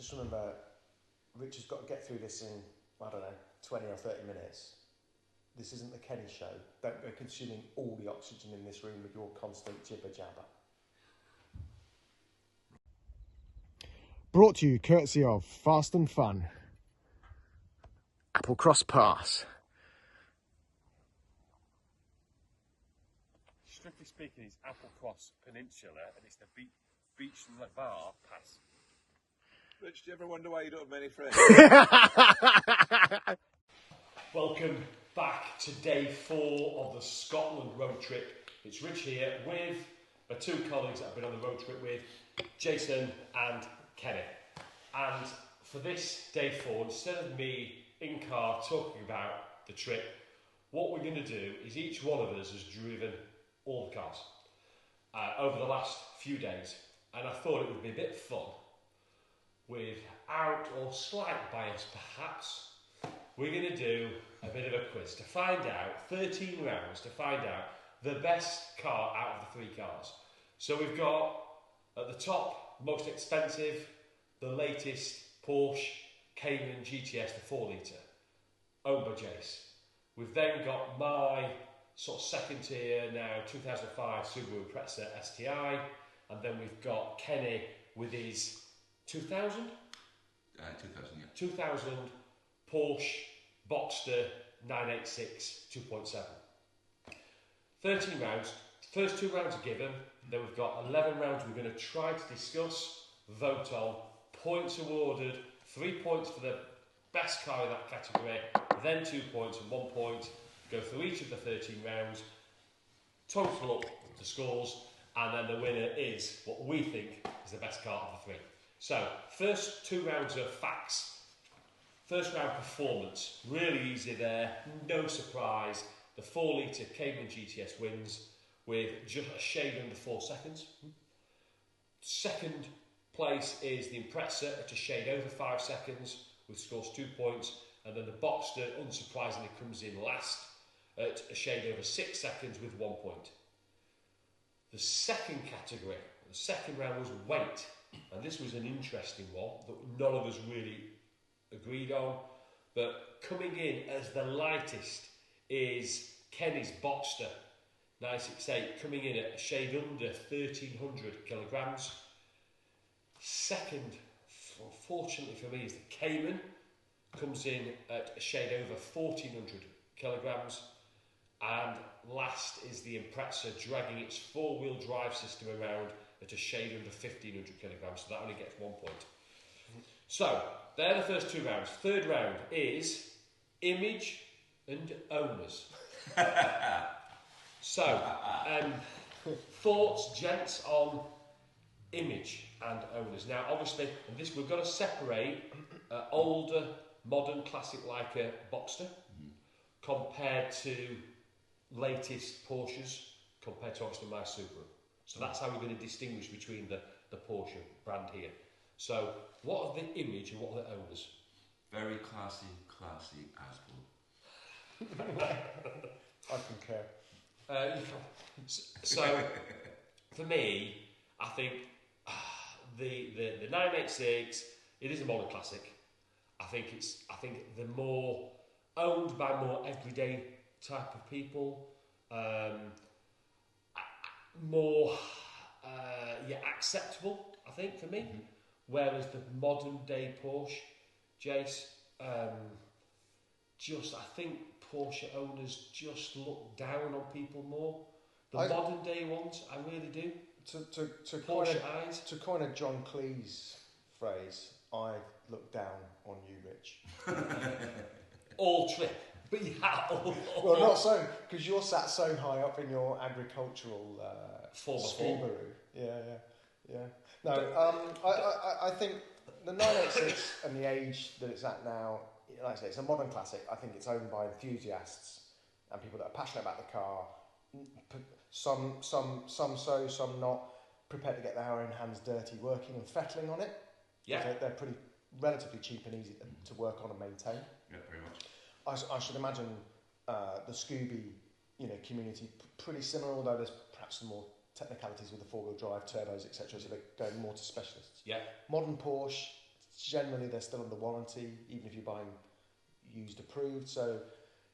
just remember, Rich has got to get through this in, I don't know, 20 or 30 minutes. This isn't the Kenny show. Don't go consuming all the oxygen in this room with your constant jibber jabber. Brought to you courtesy of Fast and Fun. Applecross Pass. Strictly speaking, it's Applecross Peninsula, and it's the Beach Bar Pass. Rich, do you ever wonder why you don't have many friends? Welcome back to day 4 of the Scotland road trip. It's Rich here with my 2 colleagues that I've been on the road trip with, Jason and Kenny. And for this day 4, instead of me in car talking about the trip, what we're going to do is each one of us has driven all the cars over the last few days, and I thought it would be a bit fun, without or slight bias perhaps. We're going to do a bit of a quiz to find out, 13 rounds to find out the best car out of the 3 cars. So we've got at the top, most expensive, the latest Porsche Cayman GTS, the 4 litre, owned by Jace. We've then got my sort of second tier now, 2005 Subaru Impreza STI, and then we've got Kenny with his 2000? 2000, yeah. 2000 Porsche Boxster 986 2.7. 13 rounds. First 2 rounds are given. Then we've got 11 rounds we're going to try to discuss, vote on. Points awarded. 3 points for the best car in that category. Then 2 points and 1 point. Go through each of the 13 rounds. Total up the scores. And then the winner is what we think is the best car of the 3. So, first 2 rounds of facts. First round performance, really easy there, no surprise. The 4 litre Cayman GTS wins with just a shade under 4 seconds. Second place is the Impreza at a shade over 5 seconds, which scores 2 points. And then the Boxster, unsurprisingly, comes in last at a shade over 6 seconds with 1 point. The second category, the second round was weight. And this was an interesting one that none of us really agreed on. But coming in as the lightest is Kenny's Boxster 968, coming in at a shade under 1,300 kilograms. Second, unfortunately for me, is the Cayman, comes in at a shade over 1,400 kilograms. And last is the Impreza, dragging its 4-wheel drive system around at a shade under 1,500 kilograms, so that only gets 1 point. So, they're the first 2 rounds. Third round is image and owners. So, thoughts, gents, on image and owners. Now, obviously, and this we've got to separate older, modern, classic like a Boxster compared to latest Porsches compared to obviously my Subaru. So that's how we're going to distinguish between the Porsche brand here. So, what are the image and what are the owners? Very classy Asbold. I concur. So, for me, I think the 986, it is a modern classic. I think they're more owned by more everyday type of people. More acceptable, I think, for me. Whereas the modern day Porsche, Jace, I think Porsche owners just look down on people more. The modern day ones, I really do. To coin a John Cleese phrase, I look down on you, Rich. All trip. But yeah, well, not so, because you're sat so high up in your agricultural Subaru. Yeah. No, I think the 986 and the age that it's at now, like I say, it's a modern classic. I think it's owned by enthusiasts and people that are passionate about the car. Some so, some not, prepared to get their own hands dirty working and fettling on it. Yeah, they're pretty relatively cheap and easy to work on and maintain. Yeah, very much. I should imagine the Scooby, community pretty similar, although there's perhaps some more technicalities with the 4-wheel drive, turbos, etc. So they're going more to specialists. Yeah. Modern Porsche, generally they're still under warranty, even if you're buying used approved. So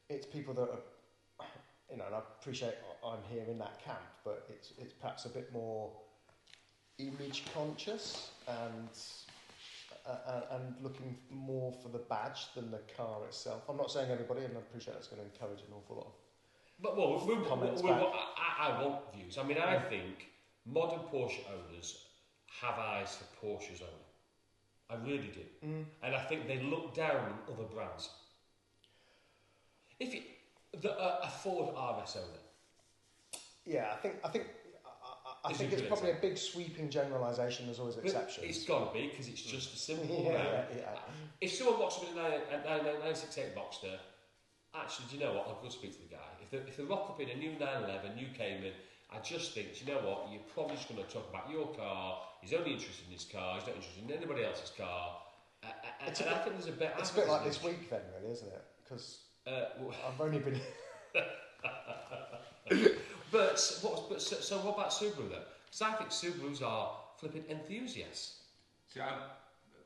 it's people that are, and I appreciate I'm here in that camp, but it's perhaps a bit more image conscious and looking more for the badge than the car itself. I'm not saying everybody, and I appreciate that's going to encourage an awful lot of comments back. I want views. I mean, I think modern Porsche owners have eyes for Porsche's owner. I really do. And I think they look down on other brands. If you, a Ford RS owner. Yeah, I think it's probably a big sweeping generalisation. There's always exceptions. It's got to be, because it's just a simple round. If someone walks up in a 968 Boxster, actually, do you know what? I'll go speak to the guy. If they rock up in a new 911, new Cayman, I just think, do you know what? You're probably just going to talk about your car. He's only interested in his car. He's not interested in anybody else's car. I think there's a bit. It's a bit like this week, then, really, isn't it? Because I've only been. So what about Subaru then? Because I think Subarus are flipping enthusiasts. See,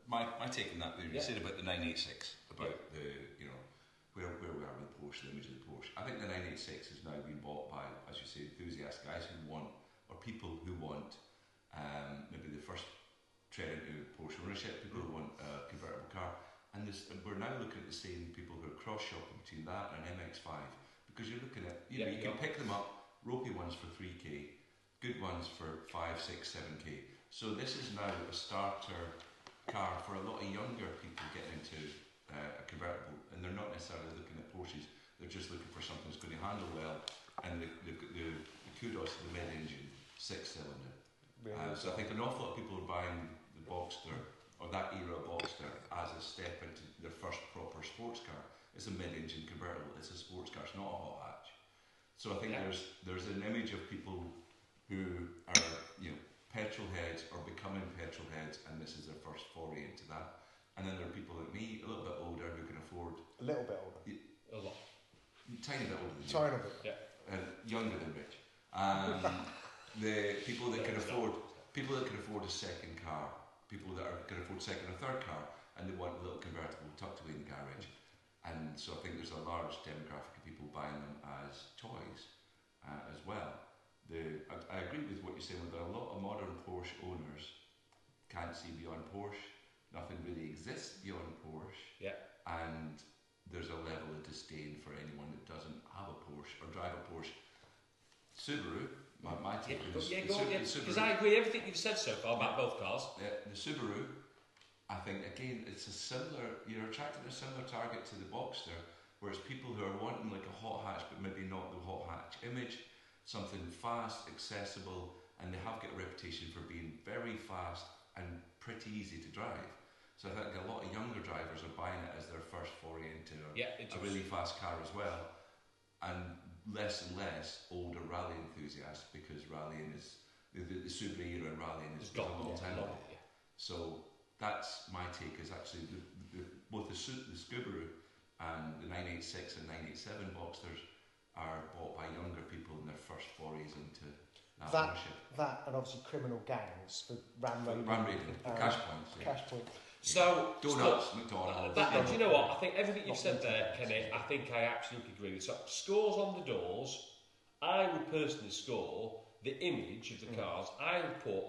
my take on that, you said about the 986, about the, you know, where we are with Porsche, the image of the Porsche. I think the 986 has now been bought by, as you say, enthusiasts, guys who want, or people who want maybe the first tread into Porsche ownership, people who want a convertible car. And we're now looking at the same people who are cross-shopping between that and an MX-5, because you're looking at, you can pick them up, ropey ones for 3k, good ones for 5, 6, 7k. So this is now a starter car for a lot of younger people getting into a convertible, and they're not necessarily looking at Porsches, they're just looking for something that's going to handle well, and the kudos to the mid-engine 6-cylinder. So I think an awful lot of people are buying the Boxster, or that era of Boxster, as a step into their first proper sports car. It's a mid-engine convertible, it's a sports car, it's not a hot hatch. So I think there's an image of people who are, you know, petrol heads or becoming petrol heads, and this is their first foray into that. And then there are people like me, a little bit older, who can afford... A little bit older. A lot. Tiny bit older than you. Tiny bit. Yeah. And younger than Rich. The people that can afford... People that can afford a second car, people that can afford second or third car, and they want a little convertible tucked away in the garage. And so I think there's a large demographic of people buying them as toys as well. I agree with what you're saying, that a lot of modern Porsche owners can't see beyond Porsche. Nothing really exists beyond Porsche. Yeah. And there's a level of disdain for anyone that doesn't have a Porsche or drive a Porsche. Subaru, my take on this. Because I agree everything you've said so far about both cars. The Subaru, I think, again, it's a similar, you're attracting a similar target to the Boxster, whereas people who are wanting like a hot hatch, but maybe not the hot hatch image, something fast, accessible, and they have got a reputation for being very fast and pretty easy to drive. So I think a lot of younger drivers are buying it as their first foray into a really fast car as well, and less older rally enthusiasts, because rallying is the Subaru era and rallying is a long time ago. So that's my take, is actually both the Subaru and the 986 and 987 Boxsters are bought by younger people in their first forays into that ownership. That and obviously criminal gangs for ram raiding, cash points. Cash points. So donuts, McDonald's. Do you know what? I think everything you've said there, Kenny, I think I absolutely agree with. So scores on the doors. I would personally score the image of the cars. I would put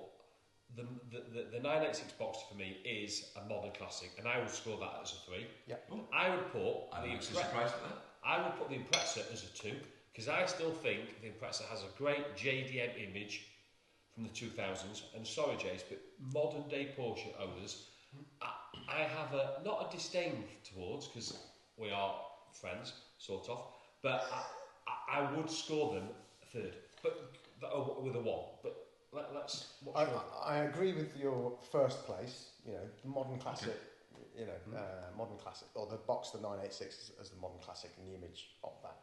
the 986 Boxster for me is a modern classic, and I would score that as a 3. Yeah. I would put I'm actually surprised at that. I would put the Impreza as a 2, because I still think the Impreza has a great JDM image from the 2000s. And sorry, Jace, but modern day Porsche owners, I have not a disdain towards, because we are friends, sort of, but I would score them a 3rd, but with a 1. But let's. I agree with your first place. You know, the modern classic. Okay. You know, modern classic, or the Boxster 986 as the modern classic, and the image of that.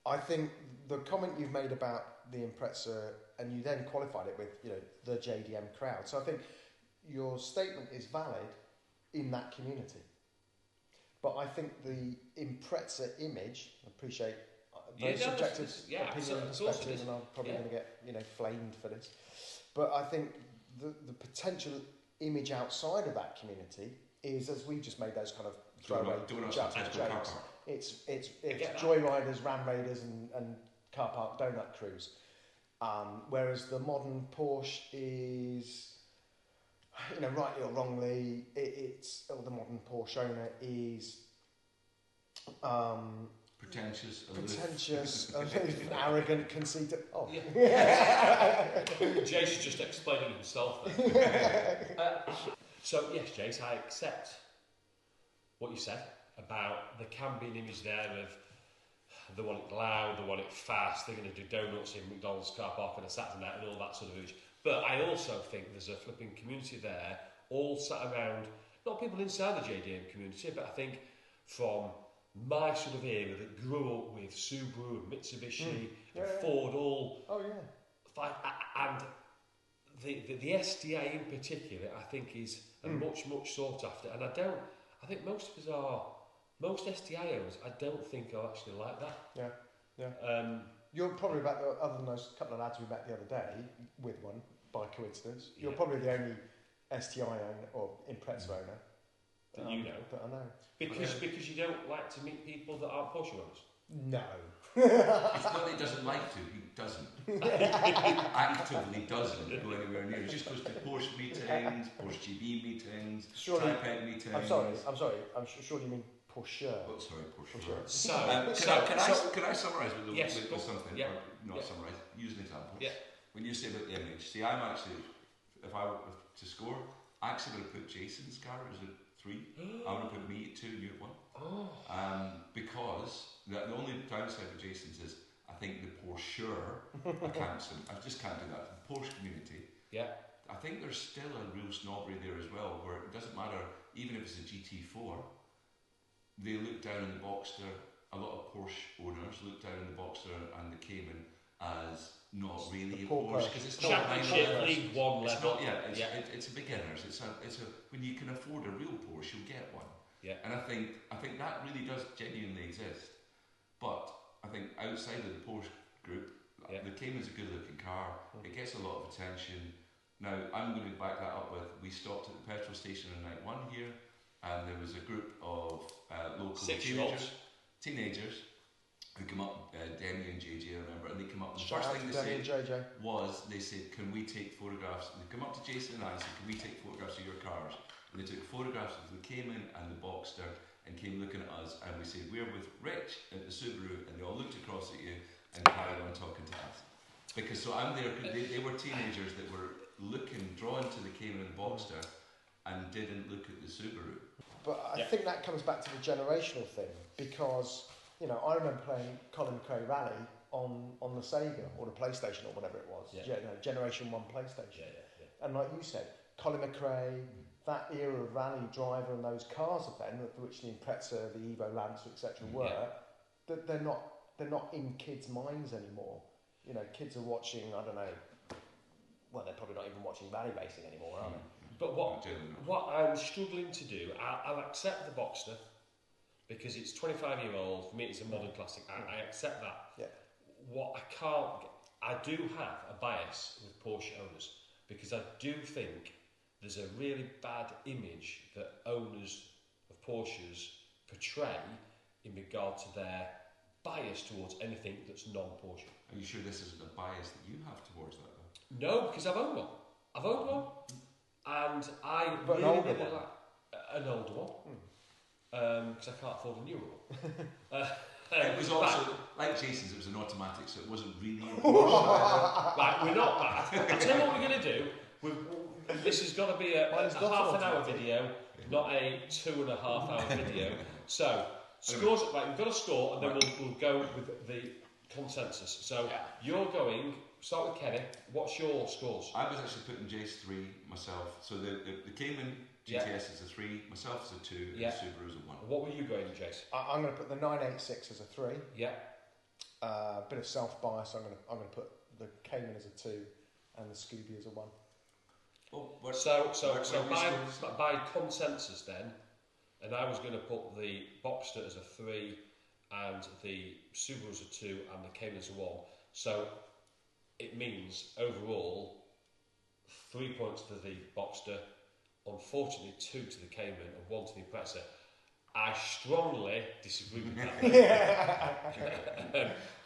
I think the comment you've made about the Impreza, and you then qualified it with, you know, the JDM crowd. So I think your statement is valid in that community. But I think the Impreza image, I appreciate very subjective opinion and perspective, and I'm probably going to get, you know, flamed for this. But I think the potential image outside of that community is, as we just made those kind of throwaway jokes. It's joyriders, ram raiders, and car park donut crews. Whereas the modern Porsche is, rightly or wrongly, the modern Porsche owner is pretentious, aloof, arrogant, conceited. Oh, yeah. Jace is just explaining himself there. So yes, Jace, I accept what you said about there can be an image there of they want it loud, they want it fast, they're going to do donuts in McDonald's car park on a Saturday night and all that sort of image. But I also think there's a flipping community there, all sat around, not people inside the JDM community, but I think from my sort of era that grew up with Subaru and Mitsubishi and Ford, all. Oh yeah. And the STI in particular, I think, is a much sought after. And I think most of us are. Most STI owners, I don't think are actually like that. Yeah. You're probably other than those couple of lads we met the other day, with one, by coincidence, you're probably the only STI owner, or Impreza owner, that you know. That I know. Because you don't like to meet people that aren't Porsche owners? No. It's not that he doesn't like to, he doesn't. Actively doesn't go anywhere near. He just goes to Porsche meetings, Porsche GB meetings, Tripeg meetings. I'm sorry, I'm sure you mean Porsche. Oh, sorry, Porsche. So, can I summarise with something? Yeah. Or not summarise, use an example. Yeah. When you say about the image, see, I'm actually, if I were to score, I actually would have put Jason's car as a 3. I would have put me at 2 and you at 1. Because the only downside with Jason's is I think the Porsche, I just can't do that. The Porsche community, I think there's still a real snobbery there as well, where it doesn't matter, even if it's a GT4, they look down on the Boxster. A lot of Porsche owners look down on the Boxster and the Cayman as not really a Porsche, because it's not Championship League 1 level. It's a beginners. It's a when you can afford a real Porsche, you'll get one. Yeah. And I think that really does genuinely exist. But I think outside of the Porsche group, the Cayman's a good looking car. It gets a lot of attention. Now I'm going to back that up with, we stopped at the petrol station on night 1 here, and there was a group of local teenagers who come up, Demi and JJ, I remember, and they come up, and the first thing they said was, they said, can we take photographs? And they come up to Jason and I and said, can we take photographs of your cars? And they took photographs of the Cayman and the Boxster and came looking at us, and we said, we're with Rich at the Subaru, and they all looked across at you and carried on talking to us. Because so I'm there, they were teenagers that were drawn to the Cayman and Boxster and didn't look at the Subaru. But I think that comes back to the generational thing, because I remember playing Colin McRae Rally on the Sega or the PlayStation or whatever it was, Generation 1 PlayStation. And like you said, Colin McRae, that era of rally driver and those cars of then, which the Impreza, the Evo Lancer, etc. were, that they're not in kids' minds anymore. Kids are watching, I don't know, well, they're probably not even watching rally racing anymore, are they? But what I'm struggling to do, I'll accept the Boxster because it's 25-year-old. For me, it's a modern classic. I accept that. Yeah. What I do have a bias with Porsche owners, because I do think there's a really bad image that owners of Porsches portray in regard to their bias towards anything that's non-Porsche. Are you sure this isn't a bias that you have towards that, though? No, because I've owned one. And I but really like an older one, because I can't afford a newer one. It was also, like Jason's, it was an automatic, so it wasn't really a Porsche. Right, we're not bad. I'll tell you what we're going to do. This has got to be a half an hour video, not a 2.5 hour video. So, scores, right, we've got a score, and then we'll go with the consensus. So, you're going, start with Kenny. What's your scores? I was actually putting Jace 3 myself. So the Cayman GTS is a 3, myself is a 2, and the Subaru is a 1. What were you going, Jace? I'm going to put the 986 as a 3. Yeah. A bit of self-bias. I'm going to put the Cayman as a 2 and the Scooby as a 1. So by consensus then, and I was going to put the Boxster as a 3 and the Subaru as a 2 and the Cayman as a 1. So it means overall 3 points to the Boxster, unfortunately 2 to the Cayman and 1 to the Impreza. I strongly disagree with that.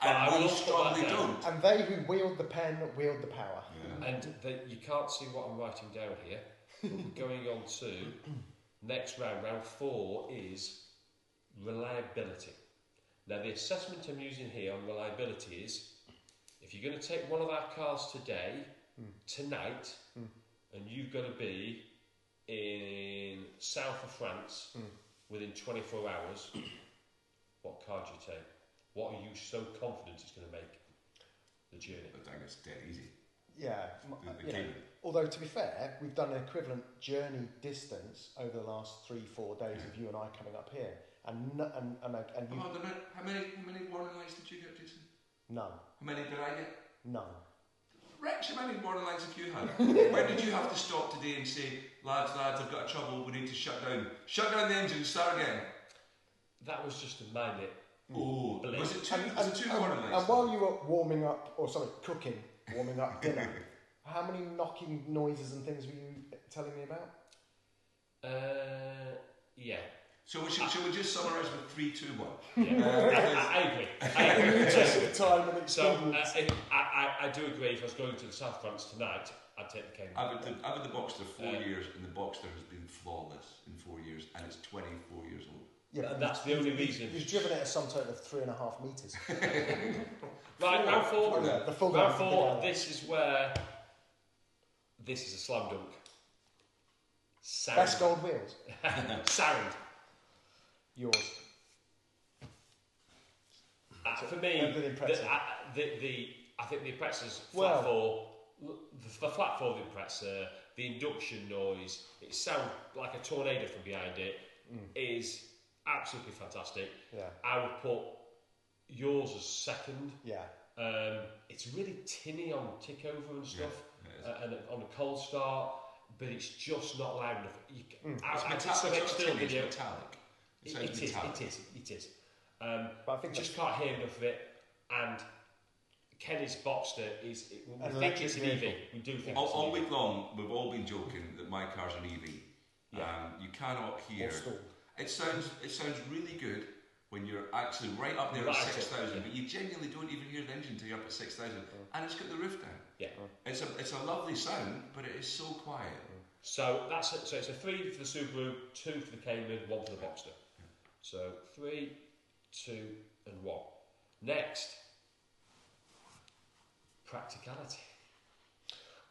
And we strongly don't. And they who wield the pen wield the power. Yeah. And you can't see what I'm writing down here. Going on to next round, round 4 is reliability. Now the assessment I'm using here on reliability is, if you're going to take one of our cars today, tonight, and you've got to be in south of France within 24 hours, what car do you take? What are you so confident it's going to make the journey? I think it's dead easy. Yeah. Although, to be fair, we've done an equivalent journey distance over the last 3-4 days of you and I coming up here. And you... How many warning lights did you get, Jason? None. How many did I get? None. Rex, how many warning lights have you had? When did you have to stop today and say, lads, I've got a trouble, we need to shut down the engine, start again? That was just a minute. Oh, was it two warning lights? And while you were warming up dinner, how many knocking noises and things were you telling me about? Yeah. So should we just summarise with 3, 2, 1? Yeah. I agree. In the interest of time and experience. So I do agree. If I was going to the South France tonight, I'd take the Cayman. I've had the Boxster 4 years, and the Boxster has been flawless in 4 years, and it's 24 years old. Yeah, and that's the only reason. You've driven it a sum total of 3.5 metres. Right, round 4. The full round 4. This is where. This is a slam dunk. Sound. Best gold wheels. Sound. Yours. For me, I think the Impreza's flat 4. The flat 4 of the Impreza, the induction noise, it sounds like a tornado from behind it, is absolutely fantastic. Yeah. I would put yours as second. Yeah. It's really tinny on tick over and stuff, and on a cold start, but it's just not loud enough. I did some external video. It's metallic. It is. But I think just can't hear enough of it. And Kenny's Boxster is. We think it's an EV. We do think. All week long, we've all been joking that my car's an EV. Yeah. You cannot hear. It sounds really good when you're actually right up there at 6,000, but you genuinely don't even hear the engine until you're up at 6,000, and it's got the roof down. Yeah. It's a lovely sound, but it is so quiet. So that's it. So it's a 3 for the Subaru, 2 for the Cayman, 1 for the Boxster. So 3, 2, and 1. Next, practicality.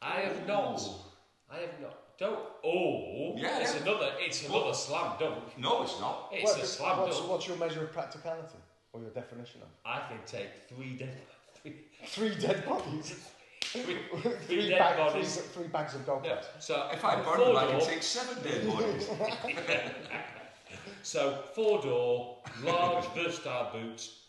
I have not. Don't. Oh, yeah. It's another slam dunk. No, it's not. It's a slam dunk. What's your measure of practicality, or your definition of? I can take 3 dead bodies. Three dead bodies. 3 bags of dog No. So if I burn them, I can take 7 dead bodies. So 4-door, large, versatile boots.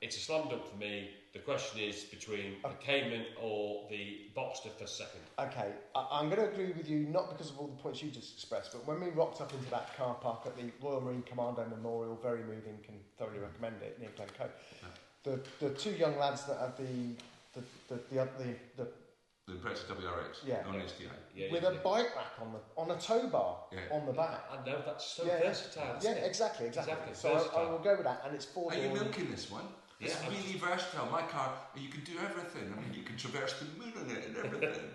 It's a slam dunk for me. The question is between the Cayman or the Boxster for second. Okay, I'm going to agree with you, not because of all the points you just expressed, but when we rocked up into that car park at the Royal Marine Commando Memorial, very moving, can thoroughly recommend it, near Glencoe. The 2 young lads that had the Impreza WRX, non-STI. Yeah, with a bike rack on a tow bar on the back. I know, that's so versatile. Yeah, exactly. So I will go with that, and it's 4 Are you milking this one? It's really versatile. My car, you can do everything. I mean, you can traverse the moon on it and everything.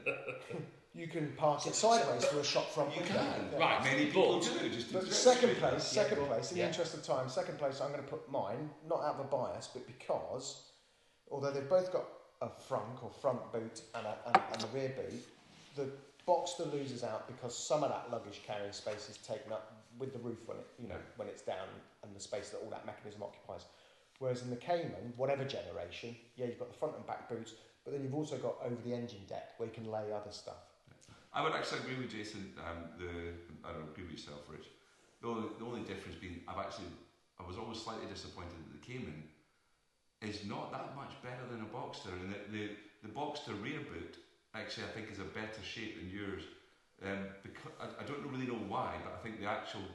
You can park it sideways for a shop front window. Yeah. Right, many people do. But second place, in the interest of time, second place, I'm going to put mine, not out of a bias, but because, although they've both got a front boot and a rear boot, the Boxster loses out because some of that luggage carrying space is taken up with the roof when it's down and the space that all that mechanism occupies. Whereas in the Cayman, whatever generation, you've got the front and back boots, but then you've also got over the engine deck where you can lay other stuff. I would actually agree with Jason. I don't agree with yourself, Rich. The only difference being, I was always slightly disappointed that the Cayman is not that much better than a Boxster, and the Boxster rear boot actually I think is a better shape than yours. Because I don't really know why, but I think the actual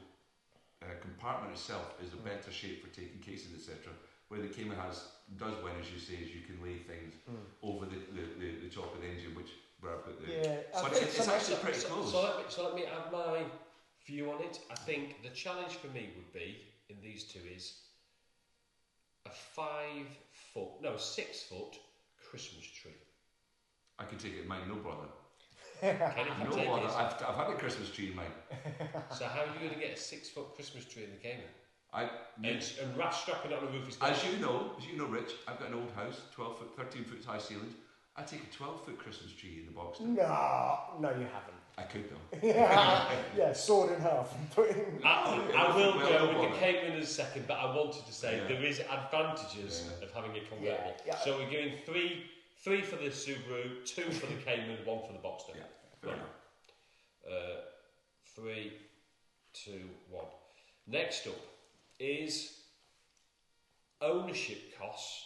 compartment itself is a better shape for taking cases, etc. where the Cayman does win, as you say, is you can lay things over the top of the engine, where I put the... But it's actually pretty close. So let me add my view on it. I think the challenge for me would be, in these two, is a 6 foot Christmas tree. I can take it in mine, no bother. No bother. I've had a Christmas tree in mine. So how are you going to get a 6 foot Christmas tree in the Cayman? And rat strapping it on the roof is... As you know, Rich, I've got an old house, 12 foot, 13 foot high ceilings. I take a 12 foot Christmas tree in the Boxster. No, you haven't. I could though. Yeah, sawed in half and put in. I will go with the Cayman in a second, but I wanted to say there is advantages of having a convertible. Yeah. So we're giving three for the Subaru, 2 for the Cayman, 1 for the Boxster. Yeah, fair enough. 3, 2, 1. Next up is ownership costs,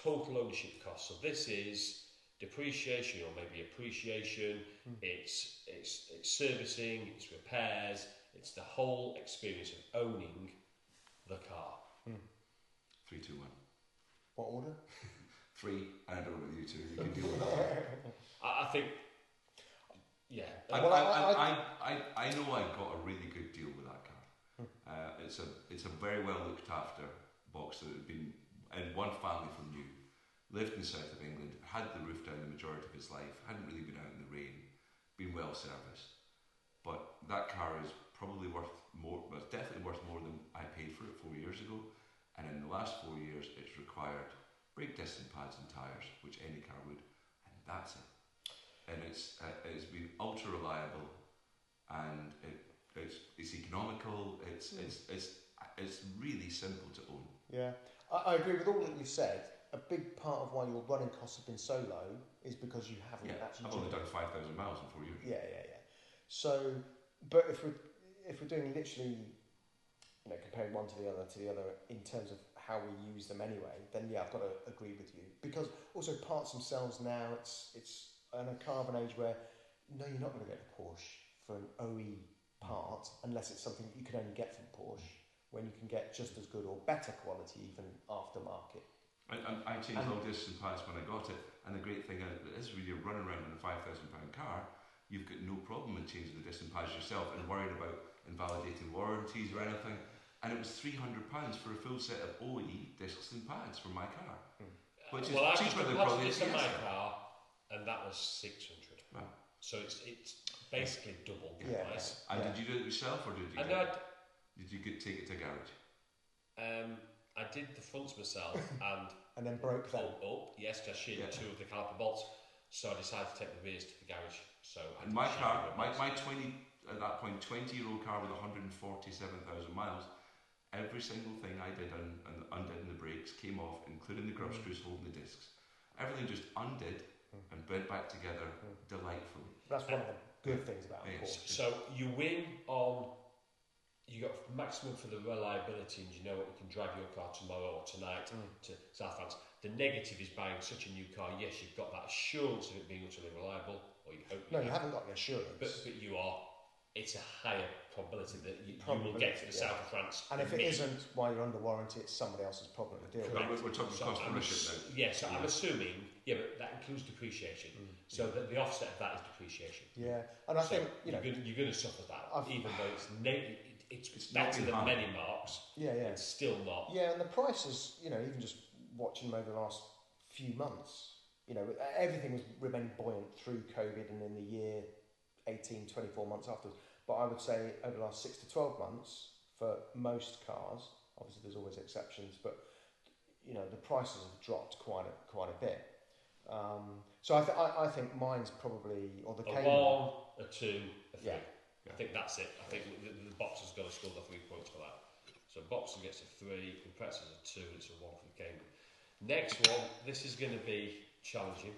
total ownership costs. So this is depreciation or maybe appreciation, it's servicing, it's repairs, it's the whole experience of owning the car. 3, 2, 1. What order? 3, and I don't know with you two. You can deal with that. I think, yeah. I know I got a really good deal with that car. It's a very well looked after Boxster that had been in one family from new. Lived in the south of England, had the roof down the majority of his life, hadn't really been out in the rain, been well serviced. But that car is probably worth more, well, it's definitely worth more than I paid for it 4 years ago. And in the last 4 years, it's required brake disc and pads and tyres, which any car would, and that's it. And it's been ultra reliable, and it's economical. It's really simple to own. Yeah, I agree with all that you've said. A big part of why your running costs have been so low is because you haven't actually. I've only done 5,000 miles in 4 years. Yeah. So, but if we're doing literally, comparing one to the other in terms of how we use them anyway, then I've got to agree with you, because also parts themselves now it's in a car of an age where you're not going to get a Porsche for an OE part unless it's something you can only get from Porsche, when you can get just as good or better quality even aftermarket. I changed long distance pads when I got it, and the great thing is when you're running around in a £5,000 car, you've got no problem in changing the distance pads yourself and worried about invalidating warranties or anything. And it was £300 for a full set of OE discs and pads for my car, which is cheaper than probably a Fiesta. My car, and that was 600. Right. So it's basically double the price. And did you do it yourself, or did you? Take it to a garage? I did the fronts myself and then broke them up. Yes, just sheared 2 of the caliper bolts. So I decided to take the rears to the garage. So and my car, my 20 at that point 20-year-old car with 147,000 miles. Every single thing I did and undid in the brakes came off, including the grub screws holding the discs. Everything just undid and bent back together delightfully. That's one of the good things about it. So you win on. You got maximum for the reliability, and you know what, you can drive your car tomorrow or tonight to South France. The negative is buying such a new car. Yes, you've got that assurance of it being utterly reliable, or you hope. You haven't got the assurance. But you are. It's a higher probability that you will get to the south of France. And if it isn't while you're under warranty, it's somebody else's problem to deal with. We're talking cost ownership now. Yeah, so I'm assuming, but that includes depreciation. So that the offset of that is depreciation. Yeah, and I think you're going to suffer that, even though it's better than many marks. Yeah. It's still not. Yeah, and the prices, even just watching them over the last few months, everything was remained buoyant through COVID and in the year 18, 24 months afterwards. But I would say over the last 6 to 12 months for most cars, obviously there's always exceptions, but the prices have dropped quite a bit. So I think mine's probably, or the a Cayman, 1, a 2, a 3. Yeah. I think that's it. I think the Boxster's got to score the 3 points for that. So Boxster gets a 3, Impreza's a 2, and it's a 1 for the Cayman. Next one, this is going to be challenging.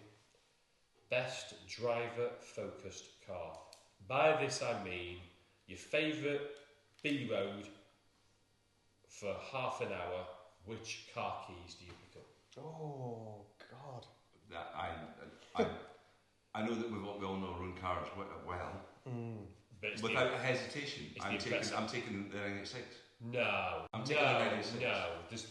Best driver-focused car. By this I mean your favourite B road for half an hour. Which car keys do you pick up? Oh God! I know that we all know our own cars well. But without hesitation, I'm taking the 986. No. I'm taking the 986.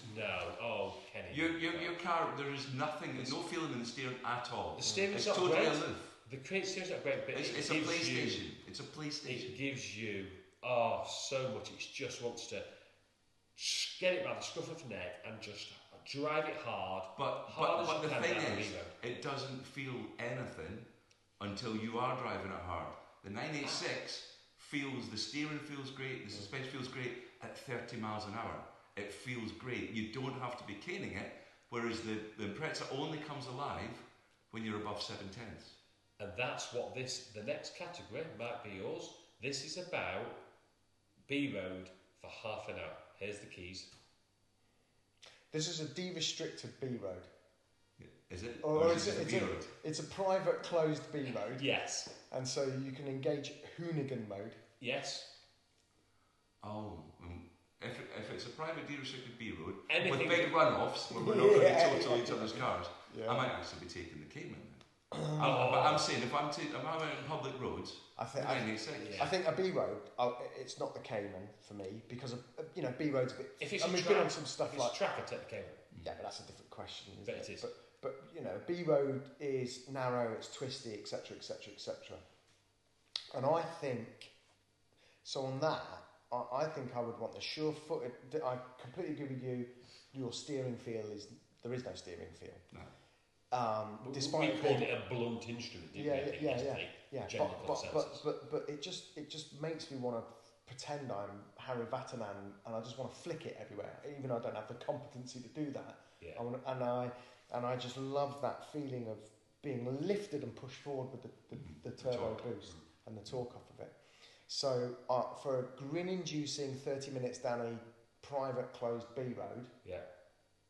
Oh, Kenny. Your car, there is nothing, there's no feeling in the steering at all. The steering's it's not totally great. aloof. The steering's not great, but it's a PlayStation. It's a PlayStation. It gives you so much. It just wants to get it by the scruff of the neck and just drive it hard. But the thing is, it doesn't feel anything until you are driving it hard. The 986 the steering feels great, the suspension feels great at 30 miles an hour. It feels great. You don't have to be caning it, whereas the Impreza only comes alive when you're above 7/10. And that's what the next category might be yours. This is about B road for half an hour. Here's the keys. This is a de-restricted B road. Is it? Or is it a B road? It's a private closed B road. Yes. And so you can engage hoonigan mode. Yes. Oh, if it's a private de-restricted B road Anything with big runoffs where we're not going to total each other's cars, I might actually be taking the Cayman. But I'm saying if I'm out in public roads, I think a B road. It's not the Cayman for me because B roads. We've been on some stuff like tracker, take the Cayman. Yeah, but that's a different question. But it is. But B road is narrow, it's twisty, etc., etc., etc. And I think so. On that, I think I would want the sure-footed. I completely agree with you. Your steering feel there is no steering feel. No. Despite we called it a blunt instrument, didn't we? Yeah. But it just makes me want to pretend I'm Harry Vatanen and I just want to flick it everywhere, even though I don't have the competency to do that. Yeah. And I just love that feeling of being lifted and pushed forward with the turbo boost and the torque off of it. So for a grin-inducing 30 minutes down a private closed B road,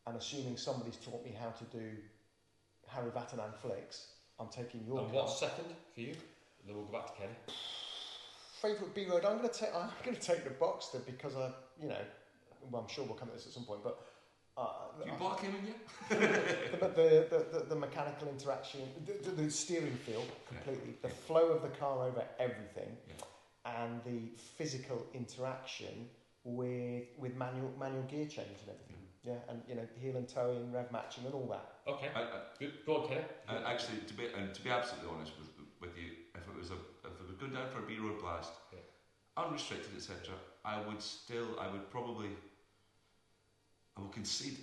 and assuming somebody's taught me how to do Harry Vatanen flicks, I'm taking your car. And what's second for you? And then we'll go back to Kenny. Favourite B road, I'm going to take the Boxster because I'm sure we'll come to this at some point, but you bought a Cayman yet? the mechanical interaction, the steering feel completely, the flow of the car over everything, and the physical interaction with manual gear change and everything. Yeah, and heel and toe in, rev matching and all that. Okay, good. Go on, Kenny. Actually, to be absolutely honest with you, if it was going down for a B road blast, unrestricted, etc., I will concede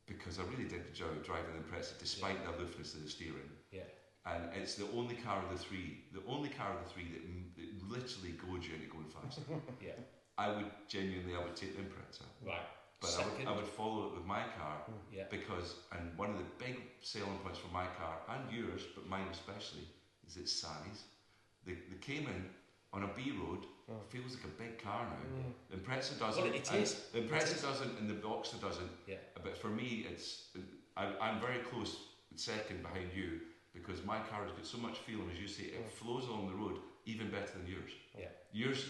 because I really did enjoy driving the Impreza despite the aloofness of the steering. Yeah. And it's the only car of the three that literally goads you into going fast. Yeah. I would take the Impreza. Right. But I would follow it with my car because, and one of the big selling points for my car and yours, but mine especially, is its size. The Cayman on a B road feels like a big car now. The Impreza doesn't. Well, it is. The Impreza doesn't, and the Boxster doesn't. Yeah. But for me, I'm very close second behind you because my car has got so much feel, and as you say, it flows along the road even better than yours. Yeah. Yours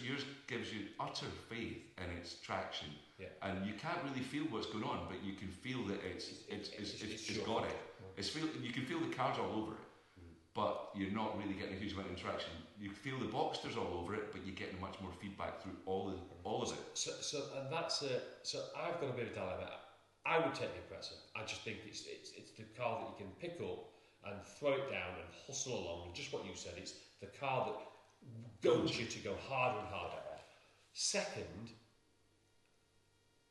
gives you utter faith in its traction. Yeah. And you can't really feel what's going on, but you can feel that it's got it. You can feel the car's all over it, but you're not really getting a huge amount of interaction. You feel the Boxster's all over it, but you're getting much more feedback through all of it. So I've got a bit of a dilemma. I would take the Impreza. I just think it's the car that you can pick up and throw it down and hustle along. And just what you said, it's the car that goads you to go harder and harder. Second,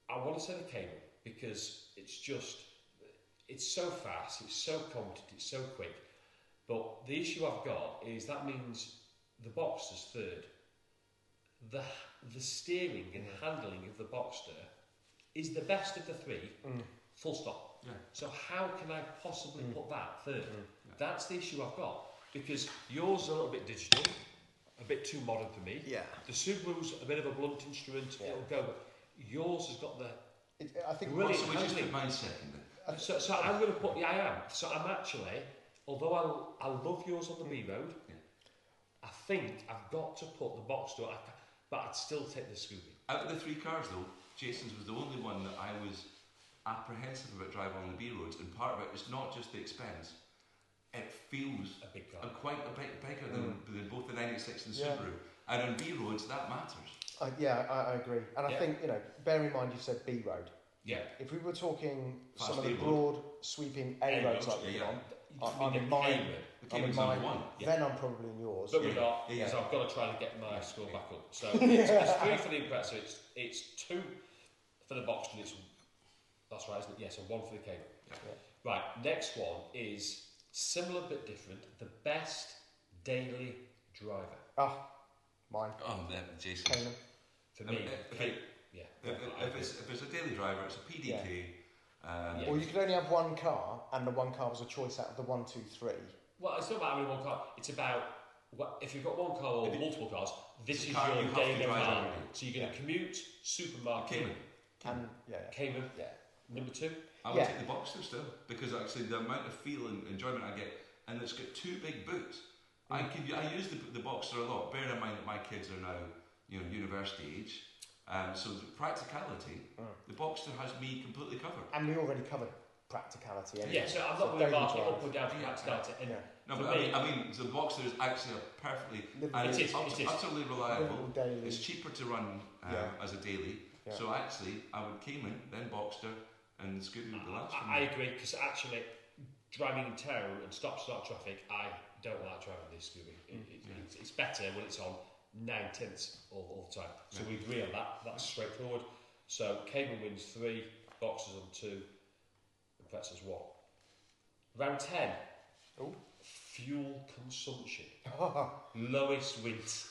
I want to say the Cayman because it's so fast, it's so competent, it's so quick. But the issue I've got is that means the Boxster's third. The steering and handling of the Boxster is the best of the three, full stop. Yeah. So how can I possibly put that third? That's the issue I've got because yours is a little bit digital, a bit too modern for me. Yeah. The Subaru's a bit of a blunt instrument, it'll go, but yours has got the I think brilliant so we just handling. put mine second then. So I'm going to put, I am. So I'm actually, although I love yours on the B road, I think I've got to put the Boxster, but I'd still take the Scooby. Out of the three cars though, Jason's was the only one that I was apprehensive about driving on the B roads, and part of it is not just the expense. It feels a big car, quite a bit bigger than both the 986 and the Subaru. And on B roads, that matters. I agree. And I think, bear in mind you said B road. Yeah. If we were talking Fast some of the A road. broad, sweeping A roads like we're on, I'm in mine. Cayman's number one. Then I'm probably in yours. But we're not, because I've got to try to get my score back up. So it's 3 for the Impreza, it's 2 for the Boxster, that's right, isn't it? Yes, and 1 for the Cayman. Yeah. Right, next one is similar but different. The best daily driver. Mine. Jason. Cayman. For me, If it's a daily driver, it's a PDK. Or you could only have one car, and the one car was a choice out of the 1, 2, 3. Well, it's not about having one car. It's about if you've got one car or multiple cars. This is your daily car. So you're going to commute, supermarket, Cayman. Cayman. Yeah. Number 2. I would take the Boxster still, because actually the amount of feel and enjoyment I get, and it's got 2 big boots. I use the Boxster a lot. Bear in mind that my kids are now university age. So the Practicality, the Boxster has me completely covered. And we already covered Practicality anyway. Yeah, so I'm not going to mark it up or down to Practicality. No, but I mean, the Boxster is actually a perfectly... It's utterly reliable. It's cheaper to run as a daily. Yeah. So actually, I would Cayman, then Boxster, and the Scooby would be last. I agree, because actually, driving in town and stop-start traffic, I don't like driving this Scooby. It's better when it's on 9/10 all the time. So we agree on that. That's straightforward. So Cayman wins 3, Boxsters on 2, Impreza's 1. Round 10. Oh. Fuel consumption. Lowest wins.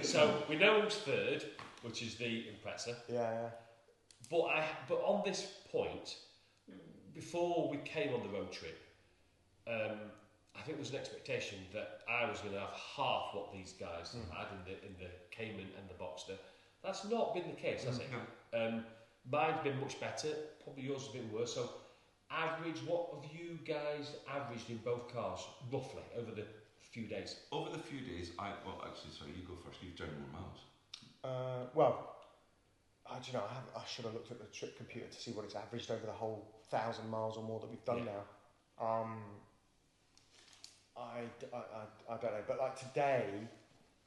So we know who's third, which is the Impreza. Yeah. But on this point, before we came on the road trip, I think there was an expectation that I was going to have half what these guys had in the Cayman and the Boxster. That's not been the case, has it? No. Mine's been much better. Probably yours has been worse. So, average, what have you guys averaged in both cars, roughly, over the few days? Over the few days, you go first. You've driven more miles. I should have looked at the trip computer to see what it's averaged over the whole 1,000 miles or more that we've done now. I don't know, but like today,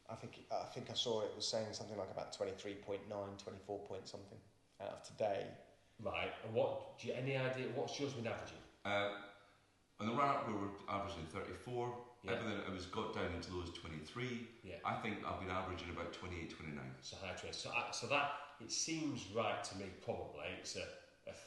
I think I saw it was saying something like about 23.9, 24 point something out of today. Right, and what do you any idea what's yours been averaging? On the run-up we were averaging 34. Everything it was got down into those 23. I think I've been averaging about 28, 29. So high 20. So that it seems right to me. Probably it's a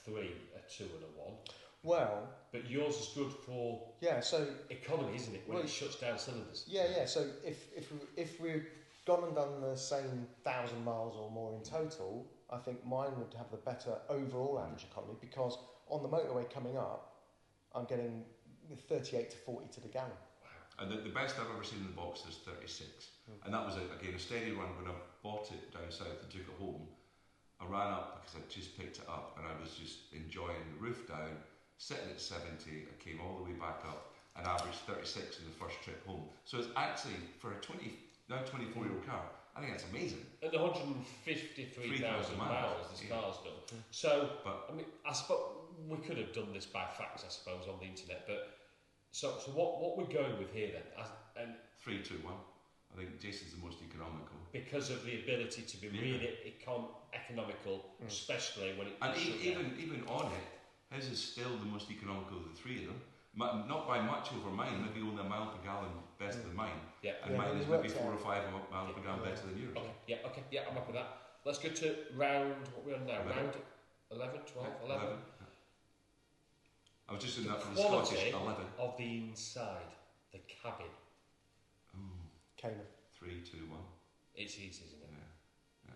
3, a 2, and a 1. Well, but yours is good for so economy, isn't it? When it shuts down cylinders. Yeah. So if we've gone and done the same 1,000 miles or more in total, I think mine would have the better overall average economy, because on the motorway coming up, I'm getting 38 to 40 to the gallon. Wow. And the best I've ever seen in the box is 36. And that was again a steady run. When I bought it down south and took it home, I ran up because I just picked it up and I was just enjoying the roof down, sitting at 70. I came all the way back up and averaged 36 in the first trip home. So it's actually, for a 24-year-old car, I think that's amazing. And 153,000 miles this car's done. So, I mean, I suppose we could have done this by facts, I suppose, on the internet. But so what we're going with here then? 3, 2, 1. I think Jason's the most economical because of the ability to be really economical, especially when it. And even on it, his is still the most economical of the three of them. Not by much over mine, maybe only a mile per gallon better than mine. And mine is maybe 4 or 5 miles per gallon better than yours. Okay, I'm up with that. Let's go to round, what we're on now? 11. Round 11, 12, 11. I was just in that for the Scottish 11. Of the inside, the cabin. Cayman. 3, 2, 1. It's easy, isn't it? Yeah.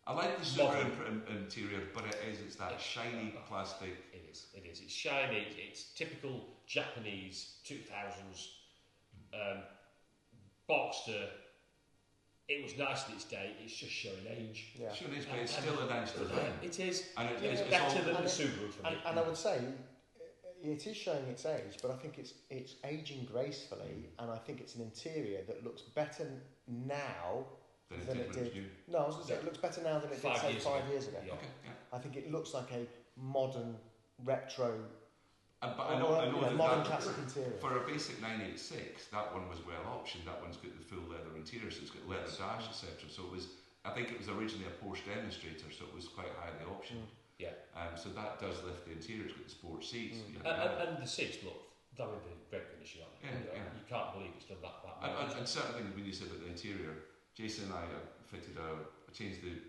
I like the super interior, but it's that shiny plastic. It is. It's shiny. It's typical Japanese 2000s Boxster. It was nice in its day. It's just showing age. Yeah. Showing age, but it's still a nice design. It is. And it's better than the Subaru for me. And I would say it is showing its age, but I think it's aging gracefully, and I think it's an interior that looks better now than it did. No, I was going to say it looks better now than it did 5 years ago. Yeah. Okay, yeah. I think it looks like a modern retro But I know modern that classic interior. for a basic 986, that one was well optioned. That one's got the full leather interior, so it's got leather dash, etc. So it was, I think it was originally a Porsche demonstrator, so it was quite highly optioned. Yeah. So that does lift the interior. It's got the sport seats. And the seats look, they're in great condition, aren't they? You can't believe it's done that well. And certainly when you said about the interior, Jason and I changed the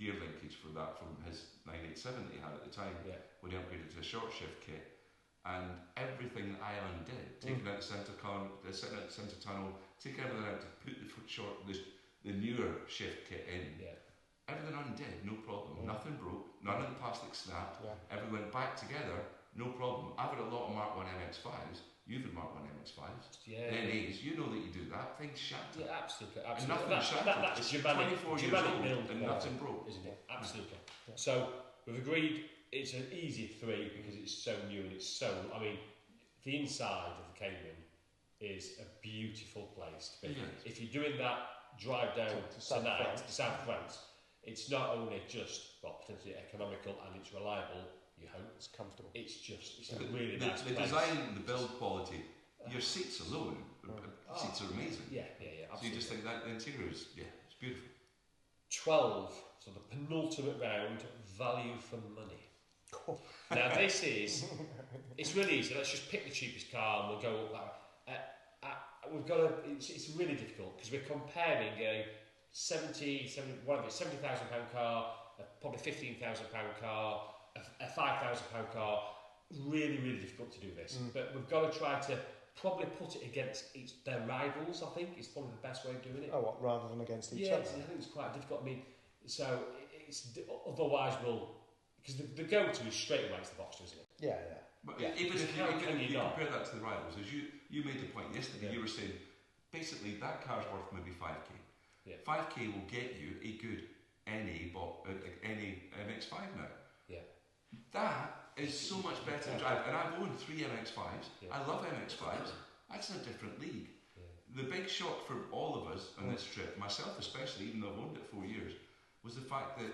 gear linkage for that from his 987 that he had at the time when he upgraded to a short shift kit. And everything that I undid, taking out the centre tunnel, taking everything out to put the newer shift kit in. Everything undid, no problem. Nothing broke, none of the plastic snapped. Everything went back together, no problem. I've had a lot of Mark 1 MX5s. You've had Mark 1 MX5s. NAs, you know that you do that. Things shatter. Yeah, absolutely. And nothing shattered. That's it's Germanic 24 years old build and nothing broke. Isn't it? Absolutely. So we've agreed it's an easy 3 because it's so new and it's so. I mean, the inside of the Cayman is a beautiful place to be. If you're doing that drive down tonight to South France, it's not only just potentially economical and it's reliable. You hope it's comfortable. It's a really nice the place. design, the build quality, your seats alone, seats are amazing. Absolutely. So you just think that the interior is it's beautiful. 12, so the penultimate round, value for money. Now this is, it's really easy. Let's just pick the cheapest car and we'll go up that. We've got it's really difficult because we're comparing a £70,000 car, probably £15,000 car, a £5,000 car. Really, really difficult to do this. But we've got to try to probably put it against their rivals. I think is probably the best way of doing it. Oh, what, rather than against each other? Yeah, I think it's quite difficult. I mean, so it's otherwise because the go-to is straight away it's the Boxster, isn't it? Yeah. But even if you compare that to the rivals, as you made the point yesterday, you were saying basically that car's worth maybe 5k. 5k will get you a good NA MX5 now. That is so much better to drive, and I've owned 3 MX5s. I love MX5s. That's a different league. The big shock for all of us on this trip, myself especially, even though I've owned it 4 years, was the fact that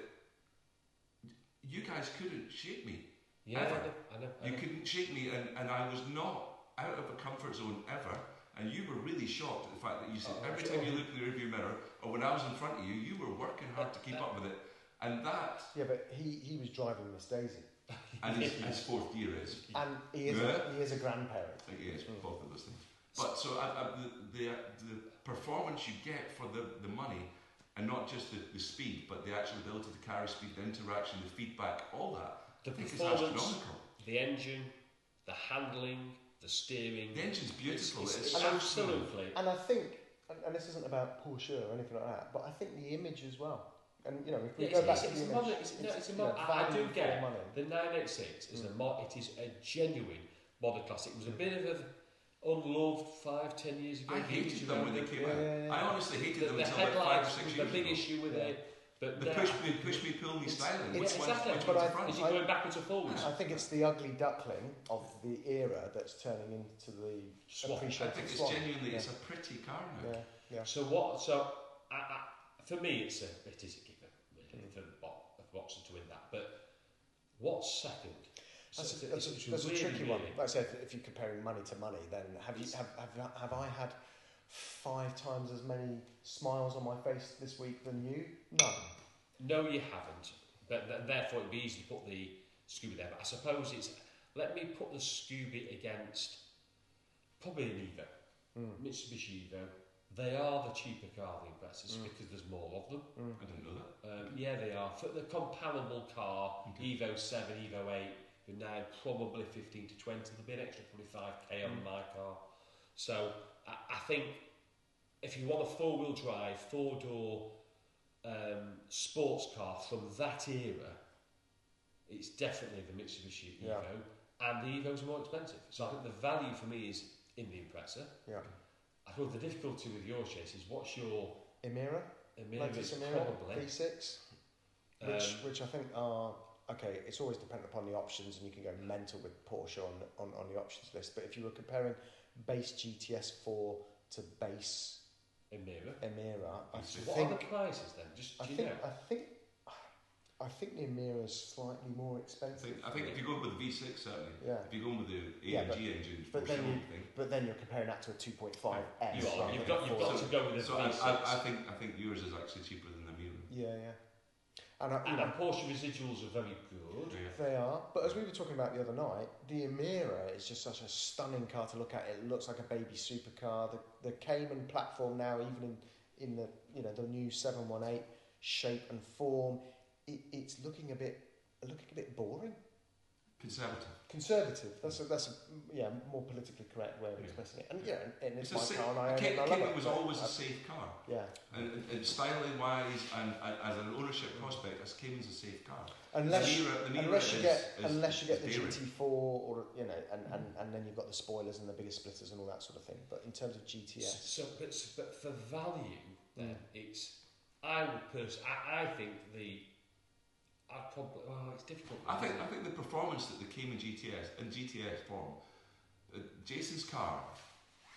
you guys couldn't shake me. Ever. I know. You couldn't shake me, and I was not out of a comfort zone ever. And you were really shocked at the fact that you said every time you looked in the rearview mirror, or when I was in front of you, you were working hard to keep up with it. And that. Yeah, but he was driving Miss Daisy. And his fourth gear is. And he is a grandparent. He is, both of those things. But so the performance you get for the money, and not just the speed, but the actual ability to carry speed, the interaction, the feedback, all that. The I think performance, is astronomical. The engine, the handling, the steering. The engine's beautiful. It's absolutely. And I think, and this isn't about Porsche or anything like that, but I think the image as well. And if we go back to the image, it's a model. I do get money. The 986 is it is a genuine model classic. It was a bit of an unloved 5-10 years ago. I hated them when they came out. Yeah. I honestly hated them the until like 5 or 6 years ago. The big issue with it. But the push me, pull me styling. Exactly. Is it going backwards or forwards? I think it's the ugly duckling of the era that's turning into the appreciated I think it's swan. genuinely, it's a pretty car now. Yeah. So for me, it is a given really, for Boxster to win that. But what's second? That's a tricky one. Like I said, if you're comparing money to money, then have I had 5 times as many smiles on my face this week than you? No, you haven't. But therefore, it'd be easy to put the Scooby there. But I suppose let me put the Scooby against probably an Evo, Mitsubishi Evo. They are the cheaper car, the Imprezas, because there's more of them. I didn't know that. Yeah, they are. For the comparable car, Evo 7, Evo 8, you're now probably 15 to 20. There'll be an extra probably 5k on my car. So I think if you want a 4-wheel drive, 4-door sports car from that era, it's definitely the Mitsubishi Evo, and the Evos are more expensive. So I think the value for me is in the Impreza. Yeah. I thought the difficulty with your chase is what's your Emira is probably V6, which I think are okay. It's always dependent upon the options, and you can go mental with Porsche on the options list. But if you were comparing base GTS 4 to base Emira, what are the prices then? I think the Impreza is slightly more expensive. I think if you're going with the V6, certainly. Yeah. If you're going with the AMG engine, but then you're comparing that to a 2.5 S. You've got to go with a V6. I think yours is actually cheaper than the Impreza. Yeah. And Porsche residuals are very good. Yeah. They are, but as we were talking about the other night, the Impreza is just such a stunning car to look at. It looks like a baby supercar. The Cayman platform now, even in the the new 718 shape and form, it's looking a bit boring. Conservative. That's a more politically correct way of expressing it. And and it's my safe, car, and I own it. Cayman was always a safe car. Yeah. And styling wise, and as an ownership prospect, as Cayman's a safe car. Unless you get the GT4 or and then you've got the spoilers and the bigger splitters and all that sort of thing. But in terms of GTS, but for value, then it's. I think it's difficult. I think the performance that the Cayman GTS and GTS form, Jason's car,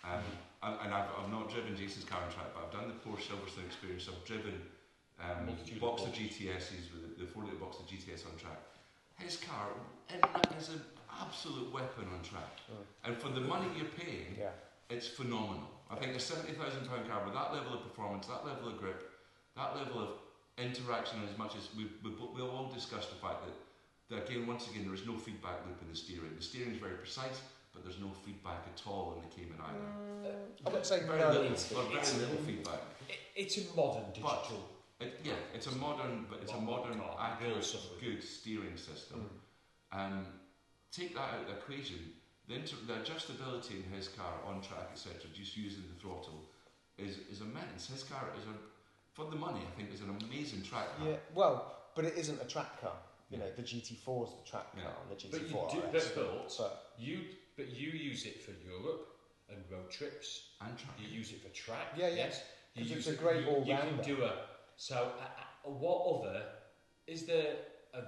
and I've not driven Jason's car on track, but I've done the Porsche Silverstone experience. I've driven Boxster GTSs with the 4-litre Boxster GTS on track. His car is an absolute weapon on track, and for the money you're paying, it's phenomenal. I think a £70,000 car with that level of performance, that level of grip, that level of interaction, as much as we'll all discuss the fact that once again there is no feedback loop in the steering. The steering is very precise, but there's no feedback at all in the Cayman either. I would say very little feedback. It's a modern digital. It's a modern accurate, good steering system. Take that out of the equation. The adjustability in his car on track, etc., just using the throttle, is immense. His car is for the money, I think, is an amazing track car. Yeah, well, but it isn't a track car. The GT4 is the track car, and the GT4 But you use it for Europe and road trips. And track. You use it for track. Yes. It's a great all-rounder. You can do what other is there?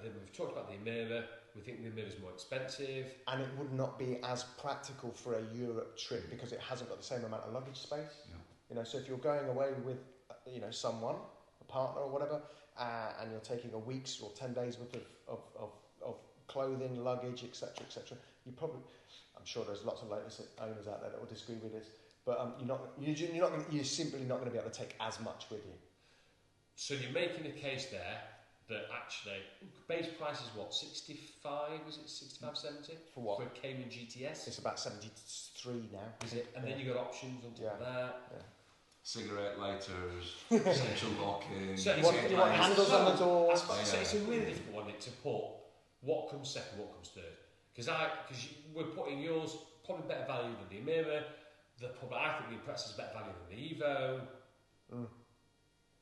We've talked about the Impreza. We think the Impreza is more expensive, and it would not be as practical for a Europe trip because it hasn't got the same amount of luggage space. Yeah. So if you're going away with someone, a partner or whatever, and you're taking a week's or 10 days worth of clothing, luggage, etc., I'm sure there's lots of Lotus owners out there that will disagree with this, but you're simply not going to be able to take as much with you. So you're making a case there that actually base price is what, 65? Was it 65, 70? For what? For a Cayman GTS? It's about 73 now. Is it? And then you got options on top of that. Yeah. Cigarette lighters, central locking. So you want handles on the door. So it's a really difficult one to put what comes second, what comes third. Because we're putting yours probably better value than the Impreza. I think the Impreza is better value than the Evo.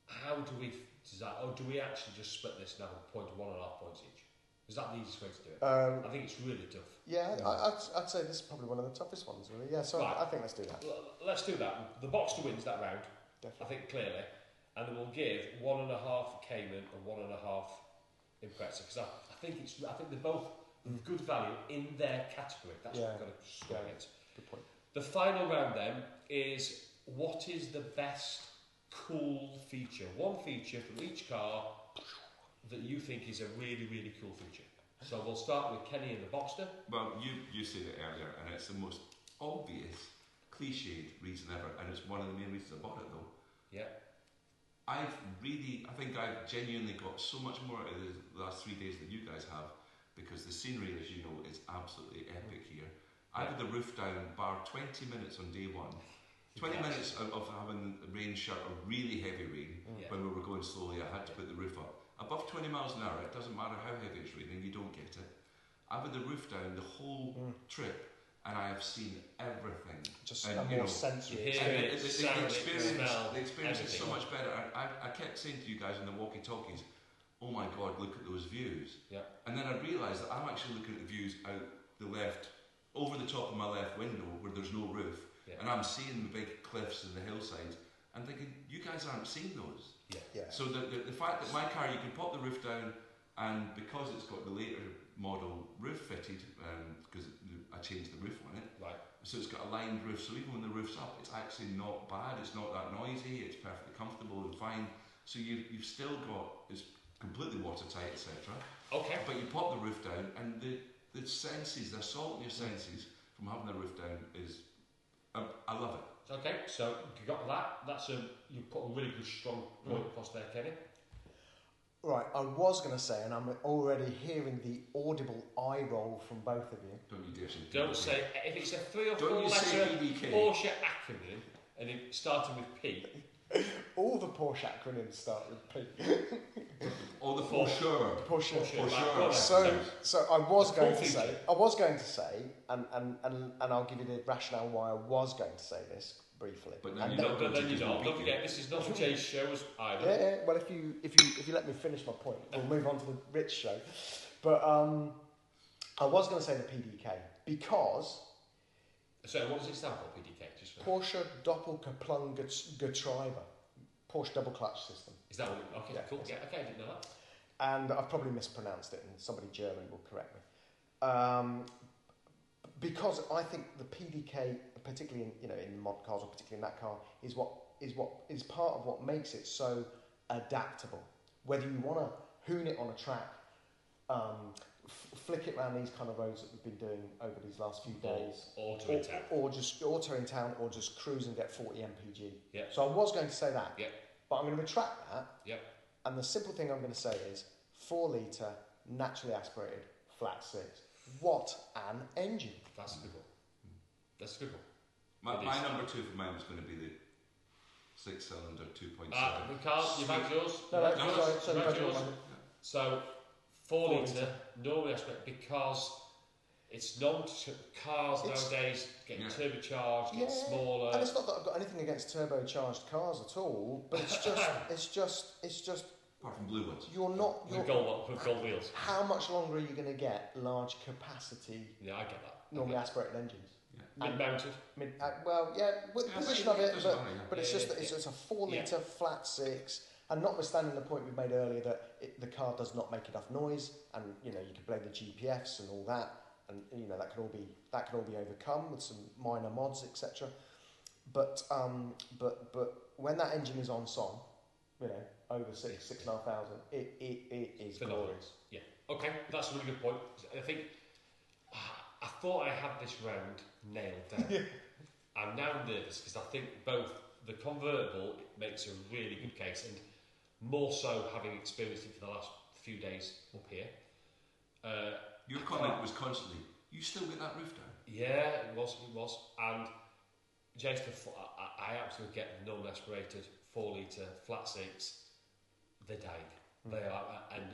How do we decide? Or do we actually just split this now 1.5 points each? Is that the easiest way to do it? I think it's really tough. Yeah, I'd say this is probably one of the toughest ones, really. Yeah, so right. I think let's do that. Let's do that. The Boxster wins that round, definitely. I think clearly, and then we'll give 1.5 Cayman and 1.5 Impreza because I think they're both good value in their category. That's what we've got to score against. Good point. The final round then is what is the best cool feature? One feature from each car that you think is a really, really cool feature. So we'll start with Kenny and the Boxster. Well, you said it earlier, and it's the most obvious, cliched reason ever, and it's one of the main reasons I bought it, though. Yeah. I think I've genuinely got so much more out of the last 3 days than you guys have, because the scenery, as you know, is absolutely epic here. I had the roof down, bar 20 minutes on day one. 20 minutes of having rain shut, or really heavy rain, when we were going slowly, I had to put the roof up. Above 20 miles an hour, it doesn't matter how heavy it's raining, you don't get it. I've had the roof down the whole trip, and I have seen everything. Just a more sensory experience. The experience is so much better. I kept saying to you guys in the walkie-talkies, oh my God, look at those views. Yeah. And then I realised that I'm actually looking at the views out the left, over the top of my left window, where there's no roof. Yeah. And I'm seeing the big cliffs and the hillsides, and thinking, you guys aren't seeing those. Yeah. So the fact that my car, you can pop the roof down, and because it's got the later model roof fitted, because I changed the roof on it, right. So it's got a lined roof, so even when the roof's up, it's actually not bad, it's not that noisy, it's perfectly comfortable and fine. So you've still got, it's completely watertight, etc. Okay. But you pop the roof down, and the senses, the assault on your senses from having the roof down is, I love it. Okay, so you got that. You put a really good strong point across there, Kenny. Right, I was going to say, and I'm already hearing the audible eye roll from both of you. Don't you dare say Don't say, if it's a 3 or 4 letter Porsche acronym and it started with P. All the Porsche acronyms start with P. Or the for sure. Porsche. So I was going to say, and I'll give you the rationale why I was going to say this briefly. But then you don't. Don't forget, this is not a Jay's show either. Yeah. Well, if you let me finish my point, we'll move on to the Rich show. But I was going to say the PDK because. So what does it stand for, PDK? Porsche Doppelkupplungsgetriebe. Porsche double clutch system. Is that what? Okay, yeah, cool. Yeah, okay, I didn't know that. And I've probably mispronounced it, and somebody German will correct me. Because I think the PDK, particularly in modern cars, or particularly in that car, is part of what makes it so adaptable. Whether you want to hoon it on a track, flick it around these kind of roads that we've been doing over these last few days, or just auto in town, or just cruise and get 40 mpg. Yep. So I was going to say that, but I'm going to retract that. Yep. And the simple thing I'm going to say is 4 litre naturally aspirated flat 6. What an engine! That's a good one. That's a good one. My number 2 for mine was going to be the 6-cylinder 2.7. Carl, you've had yours. So 4 litre normally aspirated because it's cars nowadays getting turbocharged, getting smaller. And it's not that I've got anything against turbocharged cars at all, but it's just. Apart from blue ones. You're not. With gold wheels. How much longer are you going to get large capacity? Yeah, I get that. Normally aspirated engines. Yeah. Mid-mounted. With the position of it, but it's just it's a 4 litre flat 6. And notwithstanding the point we made earlier that the car does not make enough noise, and you can blame the GPFs and all that, and that can all be overcome with some minor mods, etc. But when that engine is on song, over 6,500, it is glorious. Yeah. Okay, that's a really good point. I think I thought I had this round nailed down. I'm now nervous because I think both the convertible makes a really good case, and more so having experienced it for the last few days up here. Your comment was constantly, you still get that roof down? Yeah, it was. And Jason, I absolutely get the non-aspirated 4 litre flat 6. They're dying. They are, and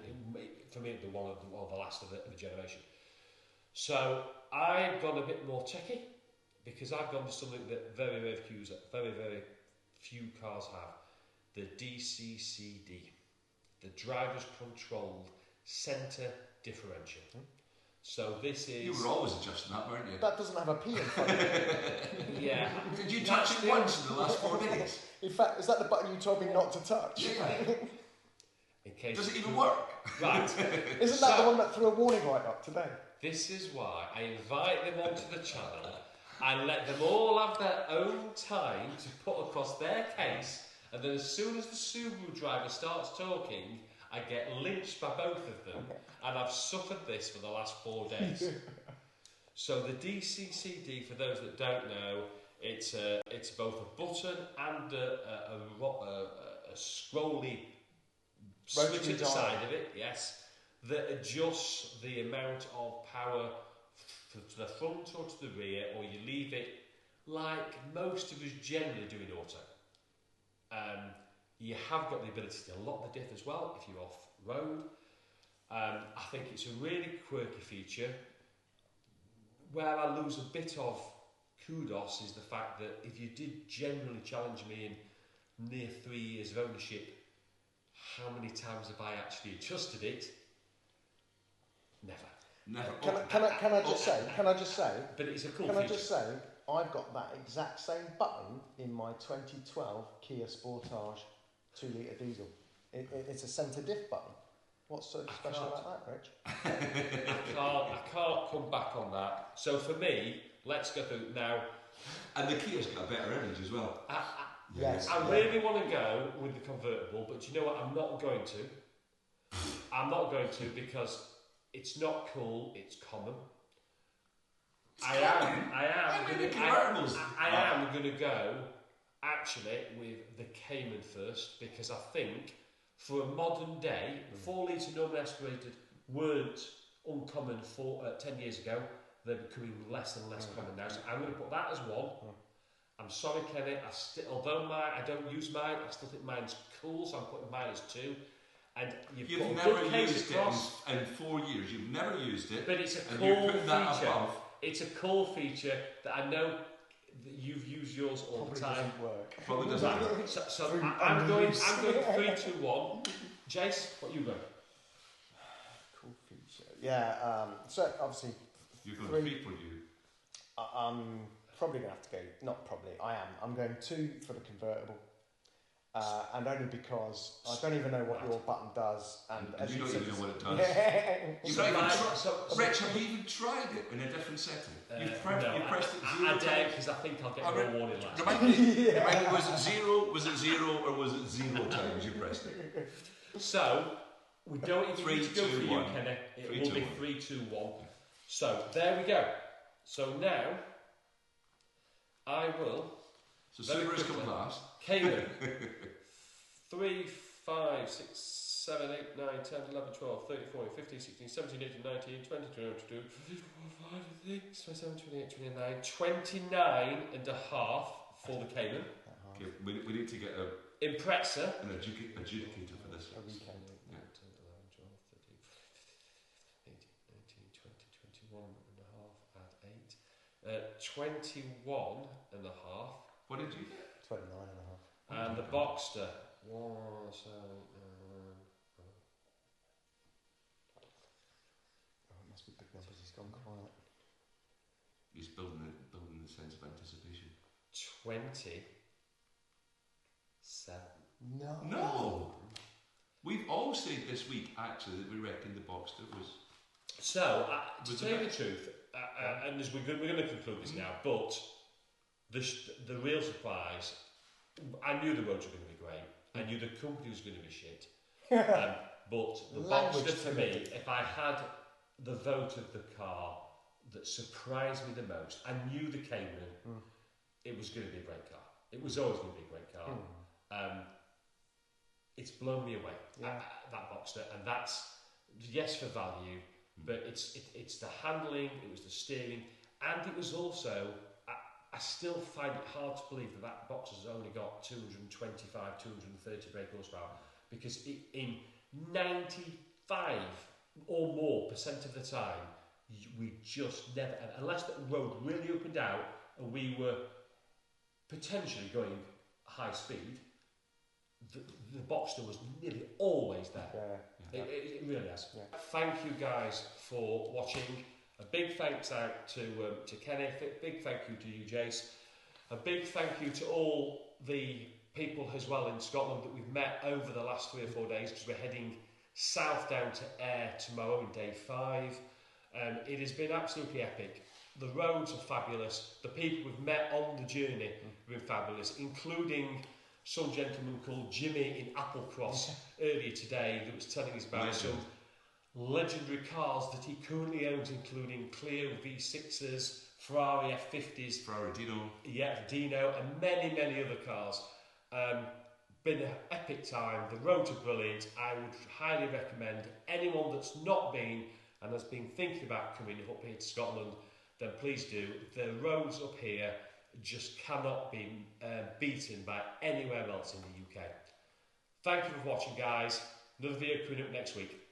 for me, they're one of the last of the generation. So I've gone a bit more techie because I've gone to something that very, very few cars have. The DCCD, the driver's controlled centre differential. So this is... You were always adjusting that, weren't you? That doesn't have a P in front of it. Yeah. Did you touch it once in the last 4 days? In fact, is that the button you told me not to touch? Yeah. In case Does it even work? Right. Isn't that the one that threw a warning light up today? This is why I invite them onto the channel and let them all have their own time to put across their case. And then as soon as the Subaru driver starts talking, I get lynched by both of them, and I've suffered this for the last 4 days. So the DCCD, for those that don't know, it's both a button and a scrolly switch at the side of it, that adjusts the amount of power to the front or to the rear, or you leave it like most of us generally do in auto. You have got the ability to lock the diff as well if you're off-road. I think it's a really quirky feature. Where I lose a bit of kudos is the fact that if you did generally challenge me in near 3 years of ownership, how many times have I actually adjusted it? Never. Can I just say? But it's a cool feature. Can I just say, I've got that exact same button in my 2012 Kia Sportage 2 litre diesel. It's a centre diff button. What's so special about that, Rich? I can't come back on that. So for me, let's go through now. And the Kia's got a better image as well. Yes. I really want to go with the convertible, but do you know what? I'm not going to. I'm not going to because it's not cool. It's common. I am going to go actually with the Cayman first because I think for a modern day, 4 litre normal aspirated weren't uncommon 10 years ago. They're becoming less and less common now. So I'm going to put that as one. I'm sorry, Kenny. Although I don't use mine, I still think mine's cool, so I'm putting mine as 2. And you've never used it in 4 years. You've never used it. But it's a cool feature. It's a cool feature that I know that you've used yours all the time. Probably doesn't work. So I'm going 3, 2, 1. Jace, what are you going? Cool feature. Yeah. So obviously. You're going 3 for you. I'm probably going to have to go. Not probably. I am. I'm going 2 for the convertible. And only because I don't even know what your button does, and you don't even know what it does. Rich, have you even tried it in a different setting? You pressed it 0 I doubt because I think I'll get more warning lights. Remind me, was it 0? Was it 0 or was it 0 times you pressed it? So we don't even need to go for you, Kenny. It will be 3, 2, 1. So there we go. So now I will. So Subaru's come last. Cayman. 3, 5, 6, 7, 8, 9, 10, 11, 12, 13, 14, 15, 16, 17, 18, 19, 20, 21, 22, 25, 26, 27, 28, 29, 29 and a half for the Cayman. Okay, we need to get Impreza. An adjudicator for this. A weekend. 21 and a half. What did you get? 29 and a half. And the Boxster. 1, 7, it must be big numbers. He's gone quiet. He's building the sense of anticipation. 27. No. We've all said this week actually that we reckon the Boxster was. So to tell you the truth. And we're going to conclude this now, but the real surprise, I knew the roads were going to be great. I knew the company was going to be shit. But the Boxster for me, if I had the vote of the car that surprised me the most, I knew the Cayman, it was going to be a great car. It was always going to be a great car. It's blown me away, that Boxster, and that's, yes, for value, but it's the handling, it was the steering, and it was also, I still find it hard to believe that Boxster's only got 225, 230 brake horsepower, because in 95 or more % of the time, we just never, unless the road really opened out and we were potentially going high speed, the Boxster was nearly always there. It really has. Thank you guys for watching. A big thanks out to Kenneth. A big thank you to you, Jace. A big thank you to all the people as well in Scotland that we've met over the last 3 or 4 days, because we're heading south down to Ayr tomorrow in day 5. It has been absolutely epic. The roads are fabulous. The people we've met on the journey have been fabulous, including some gentleman called Jimmy in Applecross earlier today that was telling us about some legendary cars that he currently owns, including Clio V6s, Ferrari F50s, Ferrari Dino, Dino, and many, many other cars. Been an epic time. The roads are brilliant. I would highly recommend anyone that's not been and has been thinking about coming up here to Scotland, then please do. The roads up here just cannot be beaten by anywhere else in the UK. Thank you for watching, guys. Another video coming up next week.